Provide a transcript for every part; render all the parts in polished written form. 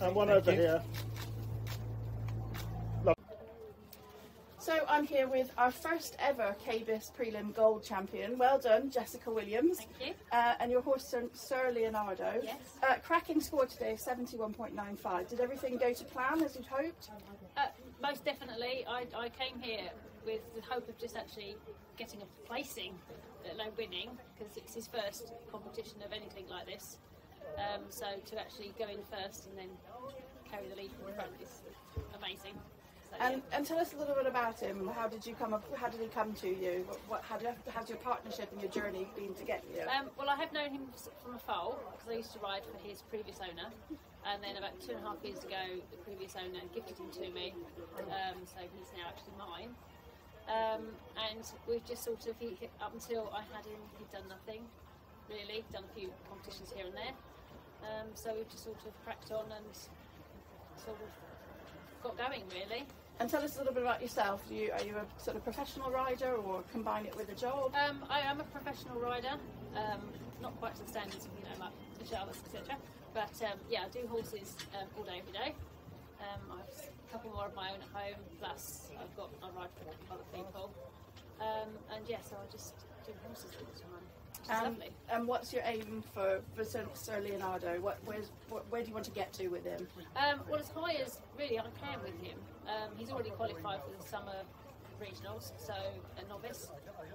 And one over here. So I'm here with our first ever KBIS prelim gold champion. Well done, Jessica Williams. Thank you. And your horse, Sir Leonardo. Yes. Cracking score today, 71.95. Did everything go to plan as you'd hoped? Most definitely. I came here with the hope of just actually getting a placing, let alone winning, because it's his first competition of anything like this. So to actually go in first and then carry the lead from the front is amazing. So, and tell us a little bit about him. How did you come up? How did he come to you? How's your partnership and your journey been to get you? Well, I have known him from afar because I used to ride for his previous owner, and then about 2.5 years ago, the previous owner gifted him to me. So he's now actually mine. And we've just sort of, up until I had him, he'd done nothing really. Done a few competitions here and there. So we've just sort of cracked on and sort of got going really. And tell us a little bit about yourself. Are you a sort of professional rider or combine it with a job? I am a professional rider, not quite to the standards of, like the Charlottes, etc. But yeah, I do horses all day, every day. I have a couple more of my own at home, plus I ride for other people. And yeah, so I just do horses all the time. Which is lovely. And what's your aim for Sir Leonardo? Where do you want to get to with him? Well, as high as really I can with him. He's already qualified for the summer regionals, so a novice.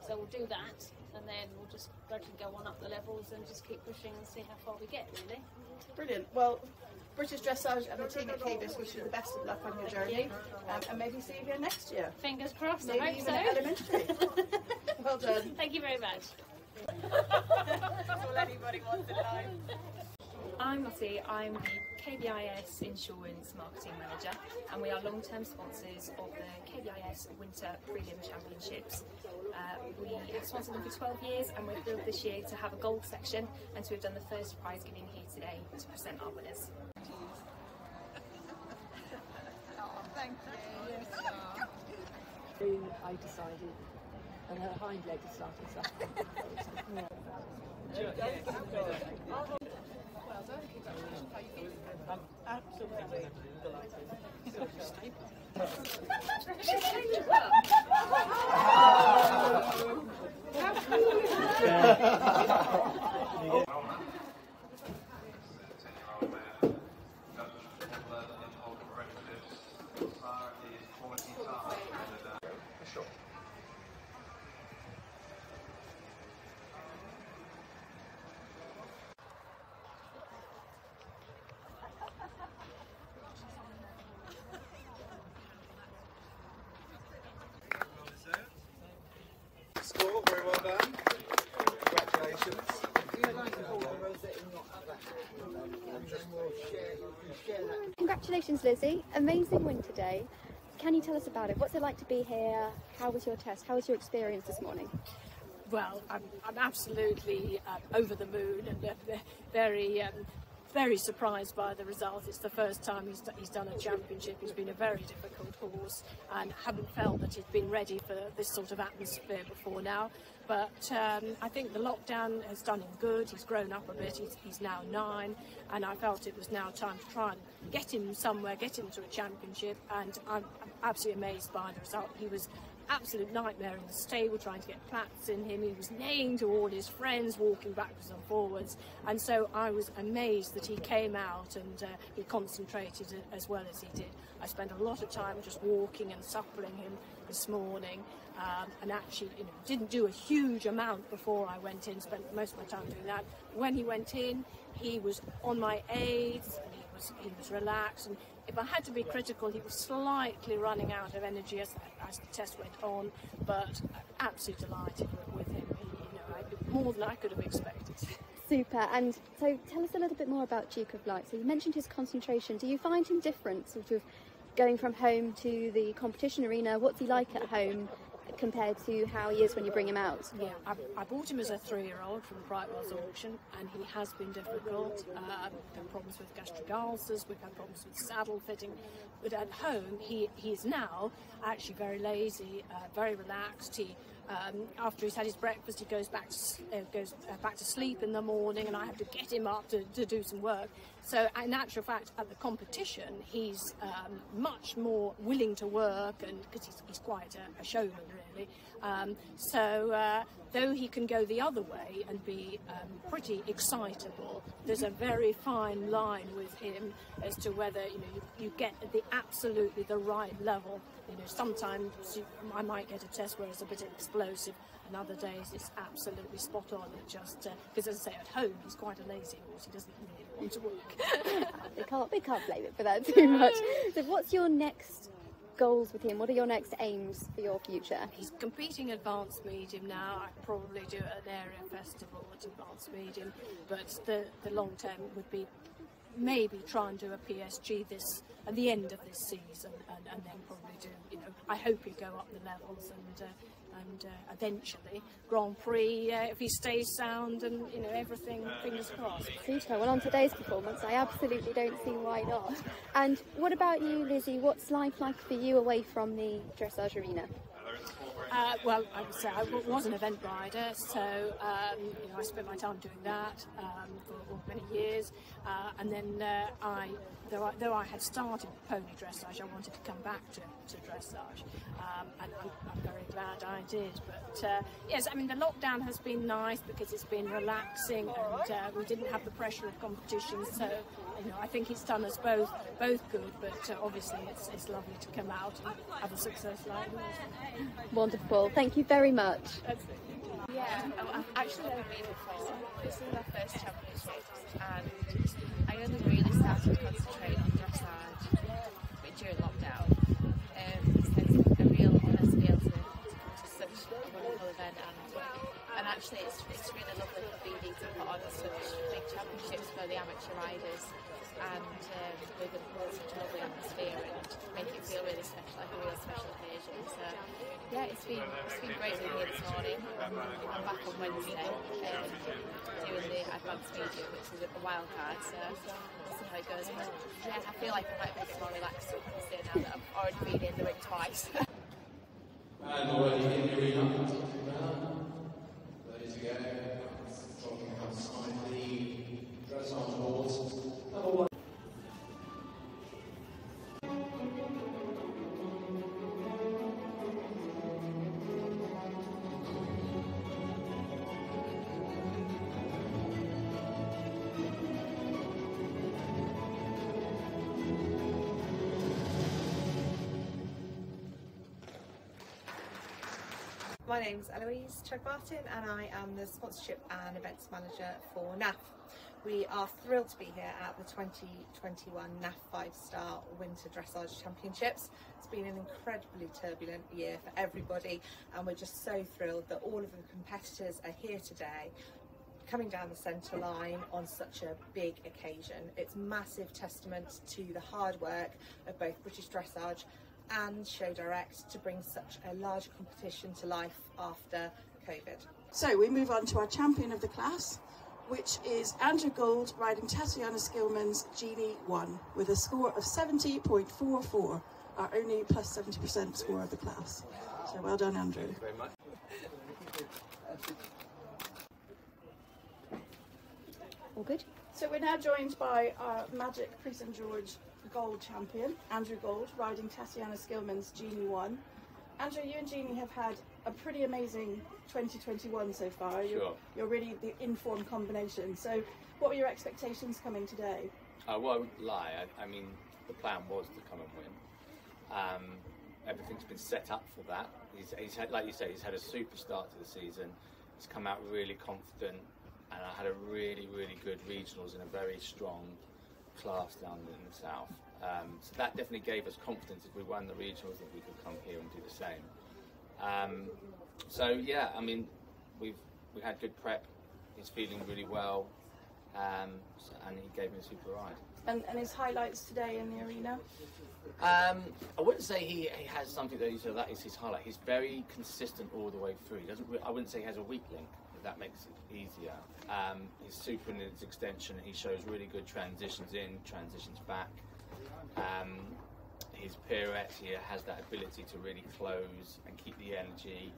So we'll do that, and then we'll just gradually go on up the levels and just keep pushing and see how far we get, really. Brilliant. Well, British Dressage and the team at KBIS wish you the best of luck on your journey, and maybe see you here next year. Fingers crossed. Maybe I hope even so. at elementary. Well done. Thank you very much. That's all anybody wants in life. I'm Lottie, I'm the KBIS Insurance Marketing Manager, and we are long-term sponsors of the KBIS Winter Prelim Championships. We have sponsored them for 12 years, and we're thrilled this year to have a gold section, and so we've done the first prize giving here today to present our winners. Oh, thank you. I decided, and her hind leg has started suffering. Well done, congratulations. How you feeling? I'm absolutely delighted. Score, very well done. Congratulations. Congratulations, Lizzie. Amazing win today. Can you tell us about it? What's it like to be here? How was your test? How was your experience this morning? Well, I'm absolutely over the moon and very surprised by the result. It's the first time he's done a championship. He's been a very difficult horse and haven't felt that he's been ready for this sort of atmosphere before now. But I think the lockdown has done him good. He's grown up a bit. He's now 9, and I felt it was now time to try and get him somewhere, get him to a championship. And I'm absolutely amazed by the result. He was absolute nightmare in the stable trying to get plats in him. He was neighing to all his friends, walking backwards and forwards, and so I was amazed that he came out and he concentrated as well as he did. I spent a lot of time just walking and suppling him this morning, and actually didn't do a huge amount before I went in, spent most of my time doing that. When he went in, he was on my aids and he was relaxed, and if I had to be critical, he was slightly running out of energy as the test went on, but absolutely delighted with him. More than I could have expected. Super. And so tell us a little bit more about Duke of Light. So you mentioned his concentration. Do you find him different, sort of going from home to the competition arena? What's he like at home compared to how he is when you bring him out? Yeah, I bought him as a 3-year-old from Brightwell's auction, and he has been difficult. We've had problems with gastric ulcers, we've had problems with saddle fitting, but at home he is now actually very lazy, very relaxed. He after he's had his breakfast, he goes back to sleep in the morning, and I have to get him up to do some work. So in actual fact, at the competition, he's much more willing to work, and because he's quite a showman, really. Though he can go the other way and be pretty excitable, there's a very fine line with him as to whether you get absolutely the right level. Sometimes I might get a test where it's a bit explosive, and other days it's absolutely spot on. It just because, as I say, at home he's quite a lazy horse. He doesn't really want to work. we can't blame it for that too much. So, what's your next goals with him? What are your next aims for your future? He's competing advanced medium now. I'd probably do an area festival at advanced medium, but the long term would be maybe try and do a PSG at the end of this season, and then probably do, I hope he'd go up the levels and eventually Grand Prix if he stays sound and everything, fingers crossed. Super. Well, on today's performance, I absolutely don't see why not. And what about you, Lizzie? What's life like for you away from the dressage arena? Well, I would say I was an event rider, so I spent my time doing that for many years, and then though I had started pony dressage, I wanted to come back to dressage, and I'm very glad I did. But yes, I mean the lockdown has been nice because it's been relaxing, and we didn't have the pressure of competition, so I think it's done us both good. But obviously it's lovely to come out and have a success like this. Wonderful. Thank you very much. Yeah, I've actually never been before. This is my first championship, and I only really started concentrating on dressage during lockdown. So it's a real honour to be able to come to such a wonderful event, and actually it's really lovely for BD to put on such big championships for the amateur riders, and with such a lovely atmosphere and make it feel really special, like a real special occasion. So yeah, it's been great to be here this morning. I'm back on Wednesday doing the advanced medium, which is a wild card, so we'll see how it goes. But yeah, I feel like I might be a bit more relaxed now that I've already been in the ring twice. And already in the arena, ready to go. Talking outside the dressage boards. Number one. My name's Eloise Chugbarton, and I am the Sponsorship and Events Manager for NAF. We are thrilled to be here at the 2021 NAF 5-Star Winter Dressage Championships. It's been an incredibly turbulent year for everybody, and we're just so thrilled that all of the competitors are here today, coming down the centre line on such a big occasion. It's massive testament to the hard work of both British Dressage and Show Direct to bring such a large competition to life after COVID. So we move on to our champion of the class, which is Andrew Gould riding Tatiana Skillman's Genie 1 with a score of 70.44, our only plus 70% score of the class. So well done, Andrew. Thank you very much. All good? So we're now joined by our Magic Prix St George Gold champion, Andrew Gould, riding Tatiana Skillman's Genie 1. Andrew, you and Jeannie have had a pretty amazing 2021 so far. You're really the in-form combination. So what were your expectations coming today? Well, I wouldn't lie. I mean, the plan was to come and win. Everything's been set up for that. He's had, like you say, he's had a super start to the season. He's come out really confident, and I had a really, really good regionals in a very strong class down in the south. So that definitely gave us confidence if we won the regionals that we could come here and do the same. So yeah, I mean, we had good prep. He's feeling really well, and he gave me a super ride. And his highlights today in the arena? I wouldn't say he has something that that is his highlight. He's very consistent all the way through. He doesn't. I wouldn't say he has a weak link, if that makes it easier. He's super in his extension. He shows really good transitions in, transitions back. His pirouette here has that ability to really close and keep the energy.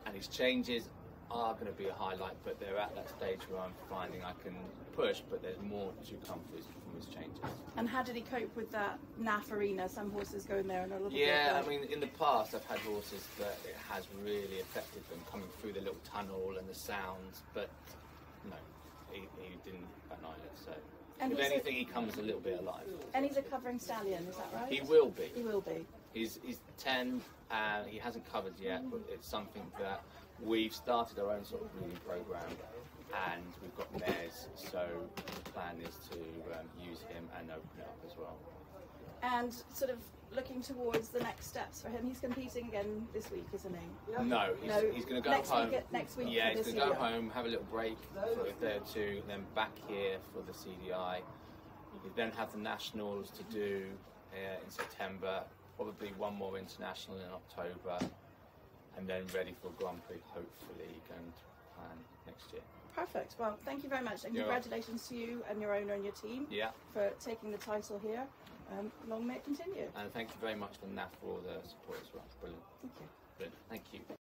And his changes, are going to be a highlight, but they're at that stage where I'm finding I can push, but there's more to come for his performance changes. And how did he cope with that NAF arena? Some horses go in there and a little bit. Yeah, I mean, in the past I've had horses that it has really affected them coming through the little tunnel and the sounds, but no, he didn't bat an eyelid. So, and if anything, he comes a little bit alive. And he's a covering stallion, is that right? He will be. He will be. He's 10 and he hasn't covered yet, but it's something that we've started our own sort of breeding program, and we've got mares, so the plan is to use him and open it up as well. And sort of looking towards the next steps for him, he's competing again this week, isn't he? No, he's going to go home. Next week. Yeah, he's going to go home, have a little break for a day or two, then back here for the CDI. We then have the nationals to do in September. Probably one more international in October, and then ready for Grand Prix, hopefully going to plan next year. Perfect. Well, thank you very much, and congratulations to you and your owner and your team for taking the title here. Long may it continue. And thank you very much for NAF for all the support as well. Brilliant. Thank you. Brilliant. Thank you.